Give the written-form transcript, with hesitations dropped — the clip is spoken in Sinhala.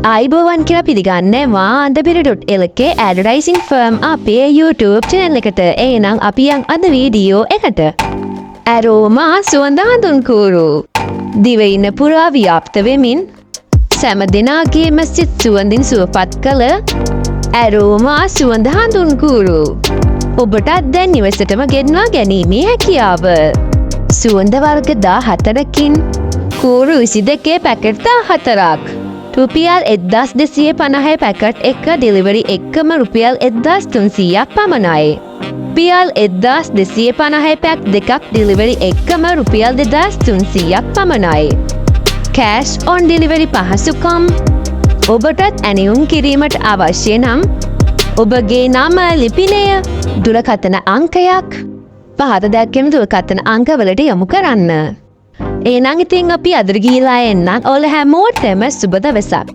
අයිබෝවන් කියලා පිළිගන්නවා අන්දබිර.lkේ ඇඩ්වර්ටයිසිං ෆර්ම් අපේ YouTube channel එකට. එහෙනම් අපි යන් අද වීඩියෝ එකට. ඇරෝමා සුවඳ හඳුන්කූරු. දිවයින පුරා ව්‍යාප්ත වෙමින් සෑම දෙනාගේම සිත් සුවඳින් සුවපත් කළ ඇරෝමා සුවඳ හඳුන්කූරු. ඔබටත් දැන් නිවසටම ගෙන්වා ගැනීමේ හැකියාව. සුවඳ වර්ග 14කින් කූරු 22 පැකට් 14ක්. රුපියල් 1250 පැකට් එක ඩෙලිවරි එක්කම රුපියල් 1300ක් පමණයි. රුපියල් 1250 පැක් දෙකක් ඩෙලිවරි එක්කම රුපියල් 2300ක් පමණයි. කෑෂ් ඔන් ඩෙලිවරි පහසුකම්. ඔබටත් ඇනියුම් කිරීමට අවශ්‍ය නම් ඔබගේ නම ලිපිනය දුරකථන අංකයක් පහත දැක්වෙන දුරකථන අංකවලට යොමු කරන්න. එහෙනම් ඉතින් අපි අදට ගිහිලා එන්නම්. ඔයාලා හැමෝටම සුබ දවසක්.